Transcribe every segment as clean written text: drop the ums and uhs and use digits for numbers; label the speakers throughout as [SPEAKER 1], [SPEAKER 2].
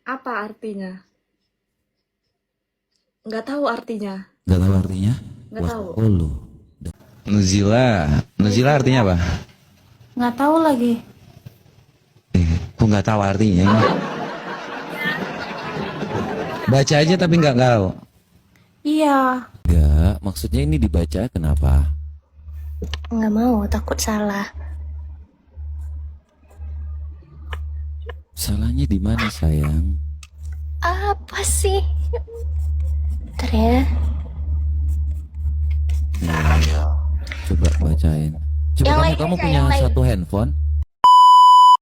[SPEAKER 1] Apa artinya? Nggak tahu artinya.
[SPEAKER 2] Gak tahu artinya?
[SPEAKER 1] Nggak tahu.
[SPEAKER 2] Wasqulu. Nuzila. Nuzila artinya apa?
[SPEAKER 3] Nggak tahu lagi.
[SPEAKER 2] Kok nggak tahu artinya? Baca aja tapi nggak tahu.
[SPEAKER 3] Iya.
[SPEAKER 2] Ya, maksudnya ini dibaca kenapa?
[SPEAKER 3] Nggak mau, takut salah.
[SPEAKER 2] Salahnya di mana sayang?
[SPEAKER 3] Apa sih? Bentar ya.
[SPEAKER 2] Coba bacain. Coba
[SPEAKER 3] Yang lain
[SPEAKER 2] kamu
[SPEAKER 3] aja,
[SPEAKER 2] punya
[SPEAKER 3] yang lain.
[SPEAKER 2] satu handphone?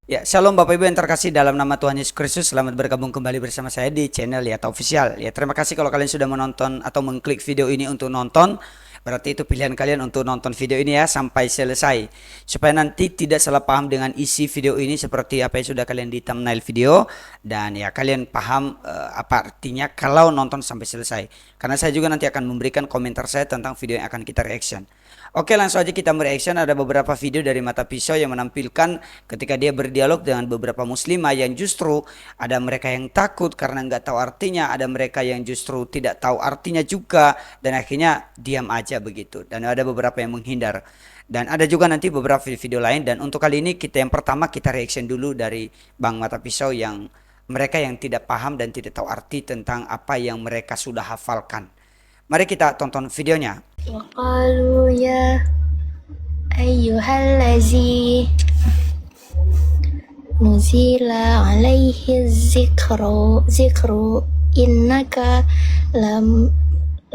[SPEAKER 4] Ya, shalom Bapak Ibu yang terkasih dalam nama Tuhan Yesus Kristus. Selamat bergabung kembali bersama saya di channel Yata Official. Ya, terima kasih kalau kalian sudah menonton atau mengklik video ini untuk nonton. Berarti itu pilihan kalian untuk nonton video ini ya sampai selesai. Supaya nanti tidak salah paham dengan isi video ini seperti apa yang sudah kalian di thumbnail video. Dan ya kalian paham apa artinya kalau nonton sampai selesai. Karena saya juga nanti akan memberikan komentar saya tentang video yang akan kita reaction. Oke, langsung aja kita mereaction. Ada beberapa video dari Mata Pisau yang menampilkan ketika dia berdialog dengan beberapa muslimah yang justru ada mereka yang takut karena nggak tahu artinya, ada mereka yang justru tidak tahu artinya juga dan akhirnya diam aja begitu. Dan ada beberapa yang menghindar. Dan ada juga nanti beberapa video lain. Dan untuk kali ini kita yang pertama kita reaction dulu dari Bang Mata Pisau yang mereka yang tidak paham dan tidak tahu arti tentang apa yang mereka sudah hafalkan. Mari kita tonton videonya.
[SPEAKER 3] Waqalu ya ayyuhallazi nuzila alaihi zikru innaka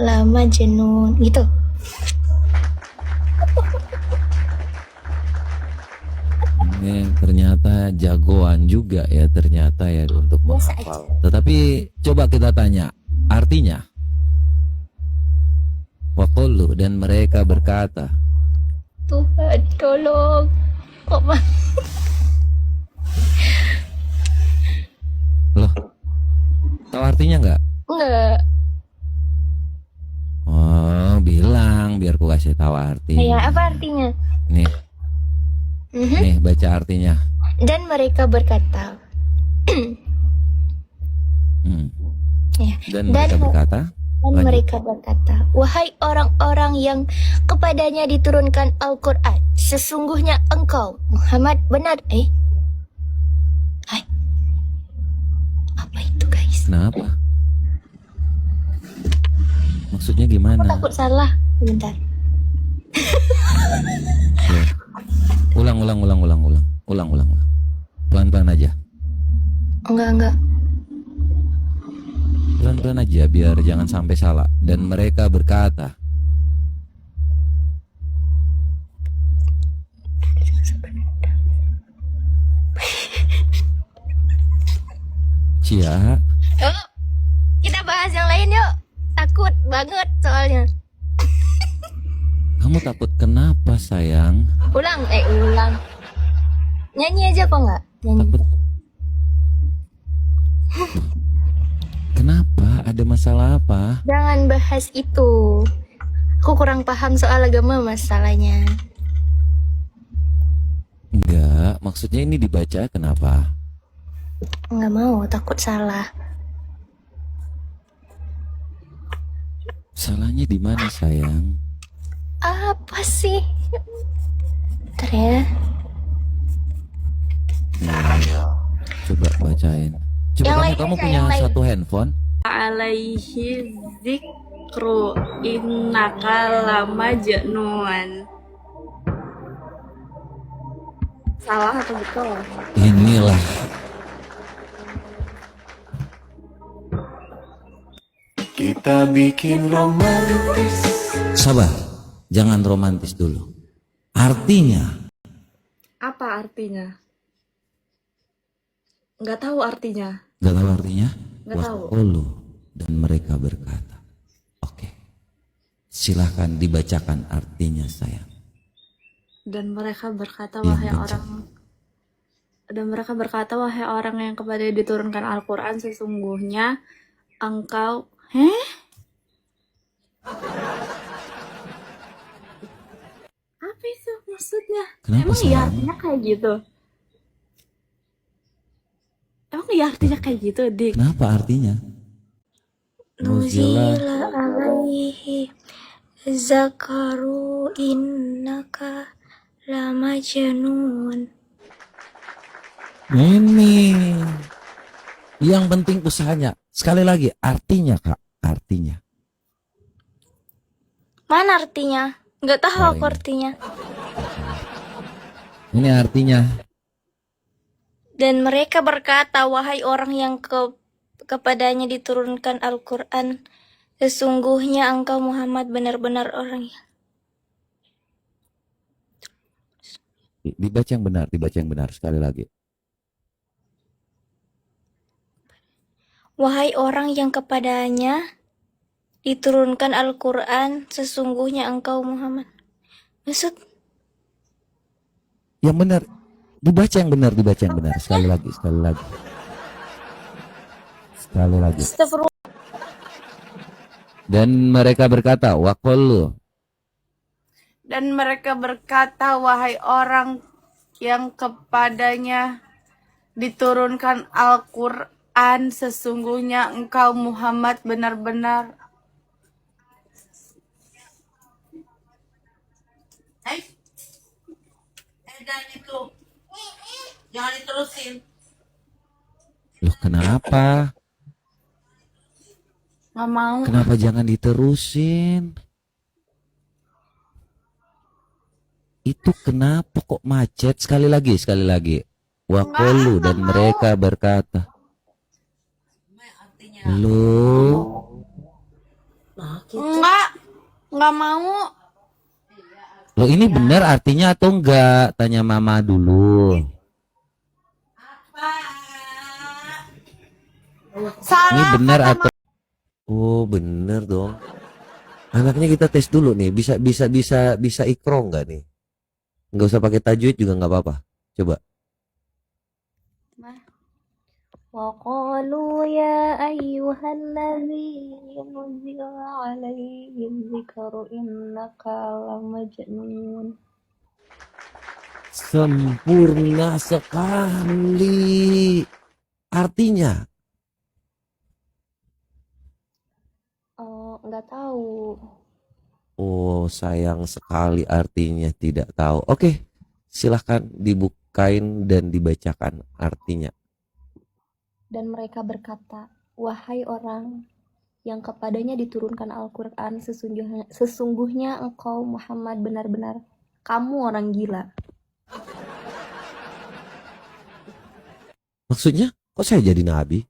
[SPEAKER 3] lamajnun gitu.
[SPEAKER 2] Ini ternyata jagoan juga ya ternyata ya untuk
[SPEAKER 3] Biasa
[SPEAKER 2] menghafal. Tetapi coba kita tanya artinya. Waqulu dan mereka berkata.
[SPEAKER 3] Tuhan tolong. Kok
[SPEAKER 2] Loh, tahu artinya nggak?
[SPEAKER 3] enggak?
[SPEAKER 2] Oh, bilang biar ku kasih tahu artinya.
[SPEAKER 3] Ya, apa artinya?
[SPEAKER 2] Nih, nih baca artinya.
[SPEAKER 3] Dan mereka berkata. Ya.
[SPEAKER 2] Dan mereka berkata.
[SPEAKER 3] Dan
[SPEAKER 2] Lanjut.
[SPEAKER 3] mereka berkata, wahai orang-orang yang kepadanya diturunkan Al-Quran, sesungguhnya engkau, Muhammad, benar. Hai. Apa itu guys?
[SPEAKER 2] Kenapa? Maksudnya gimana?
[SPEAKER 3] Takut salah. Bentar.
[SPEAKER 2] Ya. Ulang. Pelan-pelan aja.
[SPEAKER 3] Enggak.
[SPEAKER 2] Pelan-pelan aja biar jangan sampai salah. Dan mereka berkata. Cia,
[SPEAKER 3] Yuk, kita bahas yang lain yuk. Takut banget soalnya.
[SPEAKER 2] kamu takut kenapa sayang?
[SPEAKER 3] Ulang. Nyanyi aja kok enggak? Nyanyi.
[SPEAKER 2] Takut. Kenapa? Ada masalah apa?
[SPEAKER 3] Jangan bahas itu. Aku kurang paham soal agama masalahnya.
[SPEAKER 2] Enggak, maksudnya ini dibaca kenapa?
[SPEAKER 3] Enggak mau, takut salah.
[SPEAKER 2] Salahnya di mana sayang?
[SPEAKER 3] Apa sih? Bentar ya.
[SPEAKER 2] Coba bacain. Coba
[SPEAKER 3] Yang lain
[SPEAKER 2] kamu
[SPEAKER 3] aja,
[SPEAKER 2] punya
[SPEAKER 3] yang lain.
[SPEAKER 2] satu handphone?
[SPEAKER 1] Alaihi zikru innaka lamajnun. Salah atau betul?
[SPEAKER 2] Inilah.
[SPEAKER 5] Kita bikin romantis.
[SPEAKER 2] Sabar, jangan romantis dulu. Artinya,
[SPEAKER 1] Apa artinya? Nggak tahu artinya.
[SPEAKER 2] gak tahu artinya?
[SPEAKER 1] Nggak tahu.
[SPEAKER 2] Wasqulu dan mereka berkata. Oke, silahkan dibacakan artinya sayang.
[SPEAKER 1] Dan mereka berkata,
[SPEAKER 2] Yang
[SPEAKER 1] wahai
[SPEAKER 2] kencang.
[SPEAKER 1] orang. Dan mereka berkata, wahai orang yang kepada diturunkan Al-Quran, sesungguhnya engkau. Apa itu maksudnya?
[SPEAKER 2] Kenapa
[SPEAKER 1] Emang iya
[SPEAKER 2] sayang?
[SPEAKER 1] artinya kayak gitu? Emang ya artinya kayak gitu, Dik?
[SPEAKER 2] Kenapa artinya? Nuzila.
[SPEAKER 3] Nuzila alaihi zakaru innaka lamajnun.
[SPEAKER 2] Ini. Yang penting usahanya. Sekali lagi, artinya Kak. Artinya.
[SPEAKER 3] Mana artinya? Nggak tahu
[SPEAKER 2] Oh,
[SPEAKER 3] aku
[SPEAKER 2] ini.
[SPEAKER 3] artinya.
[SPEAKER 2] Ini artinya.
[SPEAKER 3] Dan mereka berkata, wahai orang yang kepadanya diturunkan Al-Quran, sesungguhnya engkau Muhammad benar-benar orang yang...
[SPEAKER 2] Dibaca yang benar sekali lagi.
[SPEAKER 3] Wahai orang yang kepadanya diturunkan Al-Quran, sesungguhnya engkau Muhammad. Maksud,
[SPEAKER 2] Yang benar. Dibaca yang benar sekali lagi. Sekali lagi.
[SPEAKER 3] astagfirullah.
[SPEAKER 2] Dan mereka berkata, waqalu.
[SPEAKER 1] Dan mereka berkata, wahai orang yang kepadanya diturunkan Al-Quran, sesungguhnya engkau Muhammad benar-benar.
[SPEAKER 6] Dan itu jangan diterusin.
[SPEAKER 2] Loh kenapa?
[SPEAKER 1] Nggak mau.
[SPEAKER 2] Kenapa jangan diterusin? Itu kenapa kok macet? Sekali lagi. Waqalu dan mereka berkata. Loh,
[SPEAKER 1] Nggak mau.
[SPEAKER 2] loh ini benar artinya atau enggak? Tanya mama dulu. Ini
[SPEAKER 1] Salah.
[SPEAKER 2] benar atau? Oh benar dong. Anaknya kita tes dulu nih. Bisa ikro nggak nih? Nggak usah pakai tajwid juga nggak apa-apa. Coba.
[SPEAKER 3] وقالوا يا أيها الذي نزل عليه الذكر إنك لمجنون.
[SPEAKER 2] Sempurna sekali. Artinya?
[SPEAKER 3] Oh, nggak tahu.
[SPEAKER 2] Oh sayang sekali artinya tidak tahu. Oke, silahkan dibukain dan dibacakan artinya.
[SPEAKER 3] Dan mereka berkata, wahai orang yang kepadanya diturunkan Al-Quran, sesungguhnya engkau Muhammad benar-benar kamu orang gila.
[SPEAKER 2] Maksudnya kok saya jadi nabi?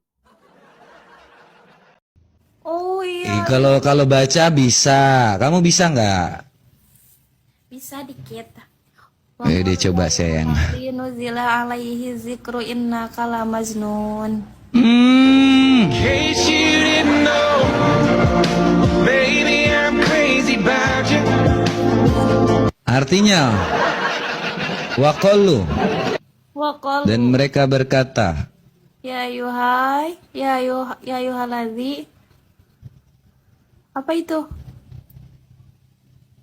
[SPEAKER 1] Oh iya.
[SPEAKER 2] Kalau baca bisa. Kamu bisa nggak?
[SPEAKER 1] Bisa dikit.
[SPEAKER 2] Udah coba sayang.
[SPEAKER 1] Nuzila alaihi zikru innaka lamajnun.
[SPEAKER 5] Case you didn't know, baby, I'm crazy about you.
[SPEAKER 2] Artinya waqalu
[SPEAKER 1] Waqalu
[SPEAKER 2] dan mereka berkata.
[SPEAKER 1] ya yuhaladzi. Apa itu?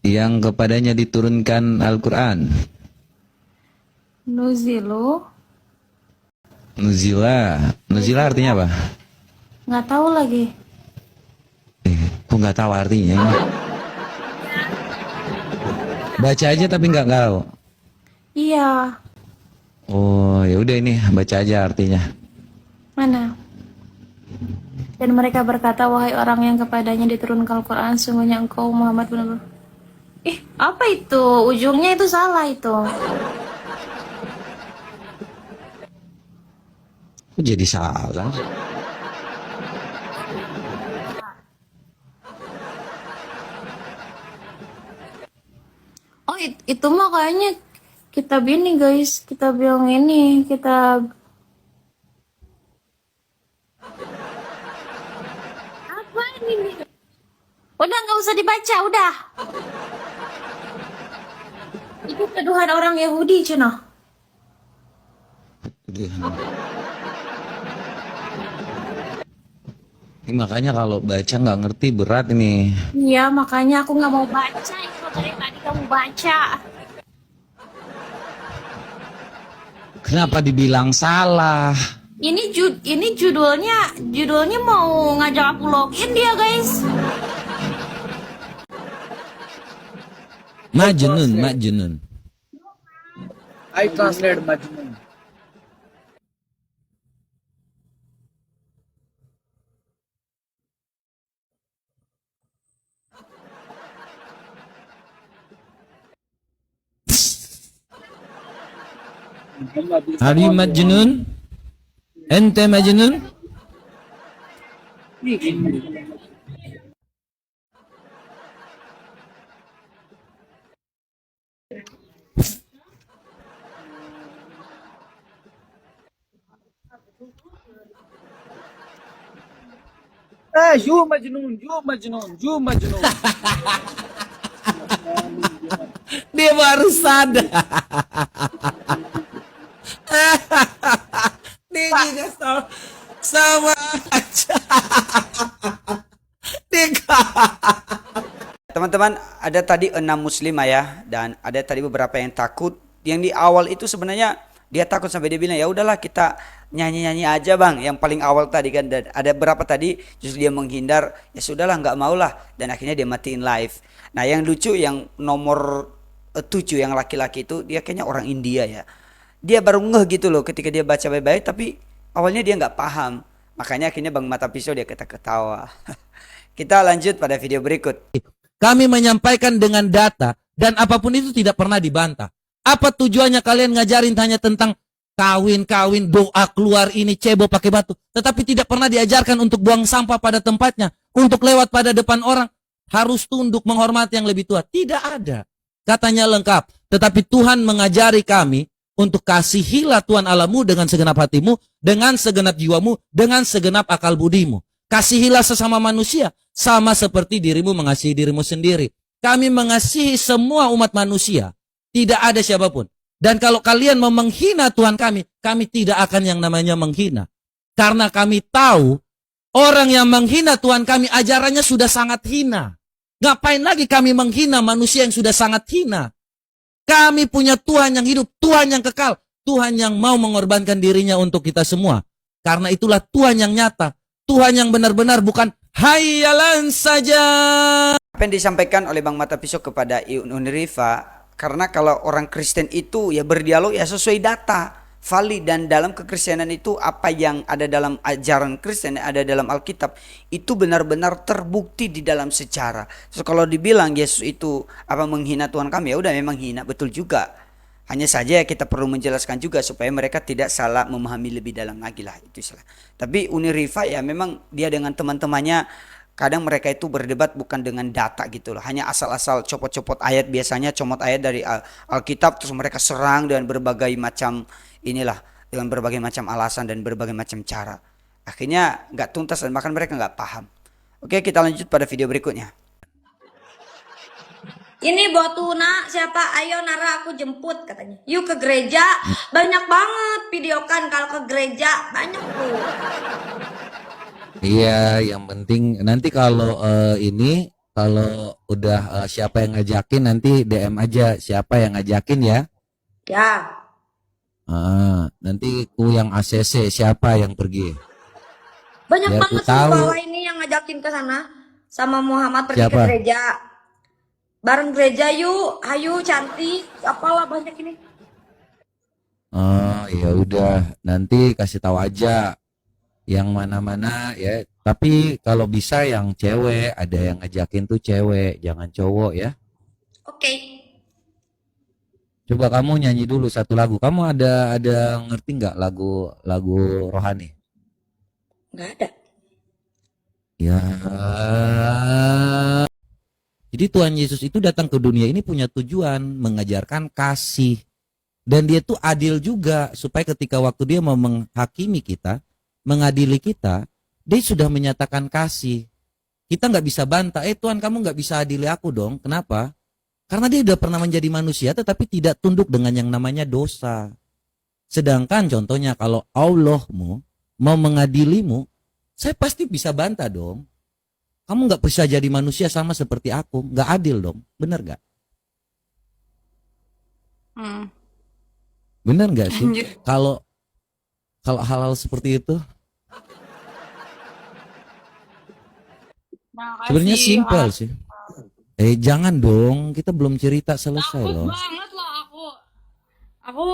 [SPEAKER 2] Yang kepadanya diturunkan Al-Quran.
[SPEAKER 1] Nuzilu.
[SPEAKER 2] Nuzila artinya apa?
[SPEAKER 1] Nggak tahu lagi.
[SPEAKER 2] Kok nggak tahu artinya ini? Baca aja tapi nggak tahu.
[SPEAKER 1] Iya.
[SPEAKER 2] Oh ya udah ini baca aja artinya.
[SPEAKER 1] Mana? Dan mereka berkata, wahai orang yang kepadanya diturunkan Al-Quran, sungguhnya engkau Muhammad benar-benar. Apa itu? Ujungnya itu salah itu.
[SPEAKER 2] Kok jadi salah?
[SPEAKER 1] Oh, itu mah kayaknya kitab ini guys, kitab yang ini, kitab apa ini? Udah nggak usah dibaca, udah. Itu tuduhan orang Yahudi, Cina.
[SPEAKER 2] Ini makanya kalau baca nggak ngerti berat ini.
[SPEAKER 1] Iya, makanya aku nggak mau baca itu dari tadi kamu baca.
[SPEAKER 2] Kenapa dibilang salah?
[SPEAKER 1] ini judulnya mau ngajak aku login dia, guys.
[SPEAKER 7] Majnun, Majnun.
[SPEAKER 8] I translate Majnun.
[SPEAKER 7] Are you Majnun? Ente Majnun?
[SPEAKER 8] You Majnun, you Majnun, you Majnun.
[SPEAKER 7] Dia baru sadar. Dia juga sama aja.
[SPEAKER 4] Teman-teman, ada tadi 6 muslimah ya, dan ada tadi beberapa yang takut. Yang di awal itu sebenarnya dia takut sampai dia bilang ya udahlah kita nyanyi-nyanyi aja bang. Yang paling awal tadi kan, dan ada berapa tadi justru dia menghindar, ya sudahlah nggak mau lah, dan akhirnya dia matiin live. Nah yang lucu yang nomor 7 yang laki-laki itu dia kayaknya orang India ya. Dia baru ngeh gitu loh ketika dia baca baik-baik, tapi awalnya dia nggak paham. Makanya akhirnya Bang Mata Pisau dia ketawa. Kita lanjut pada video berikut.
[SPEAKER 7] Kami menyampaikan dengan data dan apapun itu tidak pernah dibantah. Apa tujuannya kalian ngajarin hanya tentang kawin-kawin, doa keluar ini, cebo pakai batu. Tetapi tidak pernah diajarkan untuk buang sampah pada tempatnya. Untuk lewat pada depan orang. Harus tunduk menghormati yang lebih tua. Tidak ada. Katanya lengkap. Tetapi Tuhan mengajari kami untuk kasihilah Tuhan Allahmu dengan segenap hatimu, dengan segenap jiwamu, dengan segenap akal budimu. Kasihilah sesama manusia, sama seperti dirimu mengasihi dirimu sendiri. Kami mengasihi semua umat manusia. Tidak ada siapapun. Dan kalau kalian mau menghina Tuhan kami tidak akan yang namanya menghina. Karena kami tahu, orang yang menghina Tuhan kami, ajarannya sudah sangat hina. Ngapain lagi kami menghina manusia yang sudah sangat hina? Kami punya Tuhan yang hidup, Tuhan yang kekal, Tuhan yang mau mengorbankan dirinya untuk kita semua. Karena itulah Tuhan yang nyata, Tuhan yang benar-benar, bukan hayalan saja.
[SPEAKER 4] Apa yang disampaikan oleh Bang Mata Pisau kepada Unirifa, karena kalau orang Kristen itu ya berdialog ya sesuai data, valid, dan dalam kekristenan itu apa yang ada dalam ajaran Kristen, ada dalam Alkitab itu benar-benar terbukti di dalam sejarah. So, kalau dibilang Yesus itu apa menghina Tuhan kami, ya udah memang hina, betul juga. Hanya saja kita perlu menjelaskan juga supaya mereka tidak salah memahami lebih dalam lagi lah, itu salah. Tapi Unirifa ya memang dia dengan teman-temannya kadang mereka itu berdebat bukan dengan data gitu loh, hanya asal-asal copot-copot ayat, biasanya comot ayat dari Alkitab terus mereka serang dengan berbagai macam inilah, dengan berbagai macam alasan dan berbagai macam cara. Akhirnya nggak tuntas dan bahkan mereka nggak paham. Oke, kita lanjut pada video berikutnya.
[SPEAKER 3] Ini buat Tuna, siapa? Ayo Nara aku jemput katanya. Yuk ke gereja, banyak banget videokan kalau ke gereja, banyak tuh.
[SPEAKER 7] Iya, yang penting nanti kalau ini, kalau udah siapa yang ngajakin nanti DM aja siapa yang ngajakin ya.
[SPEAKER 3] Ya,
[SPEAKER 7] Nanti ku yang ACC siapa yang pergi.
[SPEAKER 3] banyak
[SPEAKER 7] Biar
[SPEAKER 3] banget
[SPEAKER 7] ku tahu.
[SPEAKER 3] bawah ini yang ngajakin ke sana sama Muhammad pergi
[SPEAKER 7] Siapa?
[SPEAKER 3] ke gereja. Bareng gereja yuk, ayo cantik, apalah banyak ini.
[SPEAKER 7] Oh, ya udah, nanti kasih tahu aja yang mana-mana ya. Tapi kalau bisa yang cewek, ada yang ngajakin tuh cewek, jangan cowok ya.
[SPEAKER 3] Oke.
[SPEAKER 7] Coba kamu nyanyi dulu satu lagu. Kamu ada ngerti nggak lagu rohani?
[SPEAKER 3] Nggak ada.
[SPEAKER 7] Ya. Jadi Tuhan Yesus itu datang ke dunia ini punya tujuan mengajarkan kasih. Dan dia tuh adil juga supaya ketika waktu dia mau menghakimi kita, mengadili kita, dia sudah menyatakan kasih. Kita nggak bisa bantah, Tuhan kamu nggak bisa adili aku dong. Kenapa? Karena dia udah pernah menjadi manusia tetapi tidak tunduk dengan yang namanya dosa. Sedangkan contohnya kalau Allahmu mau mengadilimu, saya pasti bisa bantah dong. Kamu nggak bisa jadi manusia sama seperti aku, nggak adil dong, bener nggak? Bener nggak sih?
[SPEAKER 1] Anjir.
[SPEAKER 7] Kalau
[SPEAKER 2] Kalau hal-hal seperti itu sebenarnya simpel sih. Jangan dong, kita belum cerita selesai
[SPEAKER 9] Takut
[SPEAKER 2] loh.
[SPEAKER 9] banget loh aku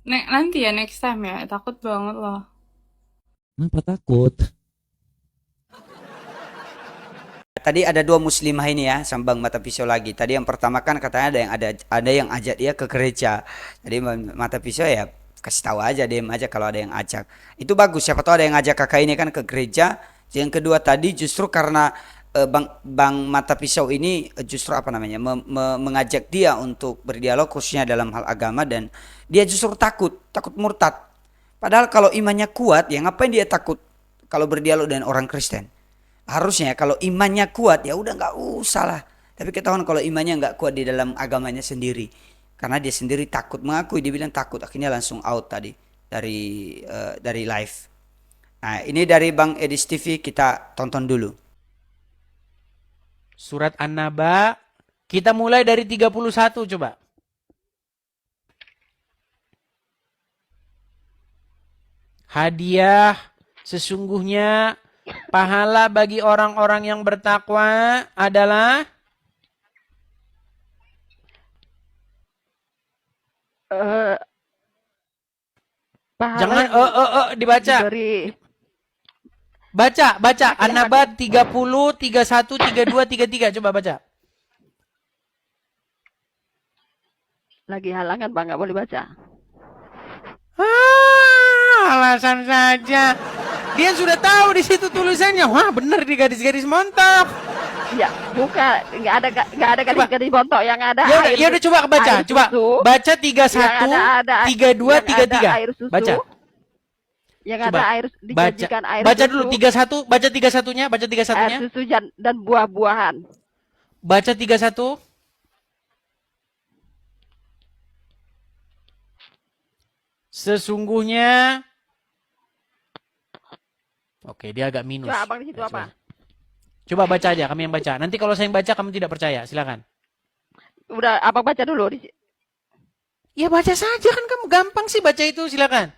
[SPEAKER 9] nanti ya next time ya, takut banget loh.
[SPEAKER 2] Kenapa takut?
[SPEAKER 4] Tadi ada dua muslimah ini ya, sambang mata pisau lagi. Tadi yang pertama kan katanya ada yang ajak dia ke gereja. Jadi mata pisau ya kasih tahu aja, diem aja kalau ada yang ajak. Itu bagus, siapa tahu ada yang ajak kakak ini kan ke gereja. Yang kedua tadi justru karena bang mata pisau ini justru apa namanya mengajak dia untuk berdialog khususnya dalam hal agama, dan dia justru takut murtad. Padahal kalau imannya kuat ya ngapain dia takut kalau berdialog dengan orang Kristen. Harusnya kalau imannya kuat ya udah nggak usah lah. Tapi ketahuan kalau imannya nggak kuat di dalam agamanya sendiri, karena dia sendiri takut mengakui, dia bilang takut, akhirnya langsung out tadi dari live. Nah ini dari Bang Edis TV, kita tonton dulu.
[SPEAKER 10] Surat An-Naba, kita mulai dari 31 coba. Hadiah sesungguhnya pahala bagi orang-orang yang bertakwa adalah jangan dibaca. Baca An-Naba 30, 31, 32, 33 coba baca.
[SPEAKER 6] Lagi halangan Bang, nggak boleh baca.
[SPEAKER 10] Alasan saja. Dia sudah tahu di situ tulisannya. Wah, benar di garis-garis montok.
[SPEAKER 6] Ya, bukan, nggak ada garis-garis bontok yang ada.
[SPEAKER 10] Ya udah coba baca, coba. Baca 31, 32, 33.
[SPEAKER 6] Air susu.
[SPEAKER 10] Baca.
[SPEAKER 6] Yang
[SPEAKER 10] Coba.
[SPEAKER 6] ada air dijanjikan air
[SPEAKER 10] Baca
[SPEAKER 6] susu.
[SPEAKER 10] dulu 31, baca 31-nya, baca 31-nya.
[SPEAKER 6] Air susu dan buah-buahan.
[SPEAKER 10] Baca 31. Sesungguhnya Oke, dia agak minus.
[SPEAKER 6] Coba Abang di situ
[SPEAKER 10] Ya,
[SPEAKER 6] apa?
[SPEAKER 10] Coba baca aja, kami yang baca. Nanti kalau saya yang baca kamu tidak percaya, silakan.
[SPEAKER 6] Udah Abang baca dulu.
[SPEAKER 10] Ya baca saja kan, kamu gampang sih baca itu, silakan.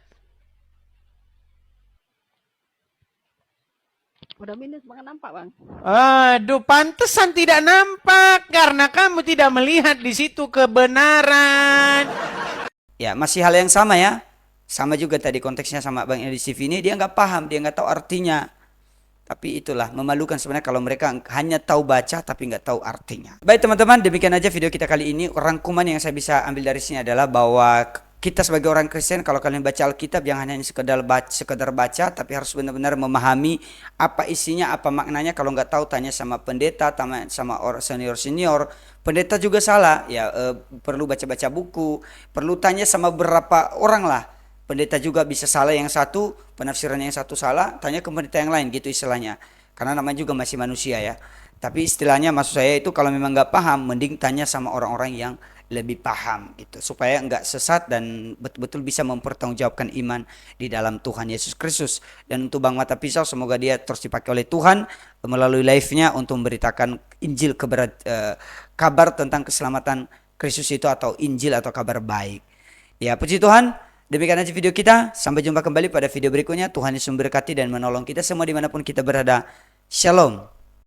[SPEAKER 6] Udah minus, Bang, nampak Bang.
[SPEAKER 10] Aduh, pantesan tidak nampak karena kamu tidak melihat di situ kebenaran.
[SPEAKER 4] Ya masih hal yang sama ya. Sama juga tadi konteksnya sama Bang Edis TV ini, dia nggak paham, dia nggak tahu artinya. Tapi itulah memalukan sebenarnya kalau mereka hanya tahu baca tapi nggak tahu artinya. Baik teman-teman, demikian aja video kita kali ini. Rangkuman yang saya bisa ambil dari sini adalah bahwa kita sebagai orang Kristen, kalau kalian baca Alkitab jangan hanya sekedar baca, tapi harus benar-benar memahami apa isinya, apa maknanya. Kalau nggak tahu tanya sama pendeta, tanya sama orang senior. Pendeta juga salah, ya perlu baca-baca buku, perlu tanya sama beberapa orang lah. Pendeta juga bisa salah yang satu, penafsiran yang satu salah, tanya ke pendeta yang lain gitu istilahnya. Karena namanya juga masih manusia ya. Tapi istilahnya maksud saya itu kalau memang nggak paham, mending tanya sama orang-orang yang lebih paham gitu, supaya nggak sesat dan betul-betul bisa mempertanggungjawabkan iman di dalam Tuhan Yesus Kristus. Dan untuk Bang Mata Pisau, semoga dia terus dipakai oleh Tuhan melalui live-nya untuk memberitakan Injil, kabar tentang keselamatan Kristus itu, atau Injil atau kabar baik. Ya puji Tuhan. Demikian aja video kita. Sampai jumpa kembali pada video berikutnya. Tuhan Yesus memberkati dan menolong kita semua dimanapun kita berada. Shalom.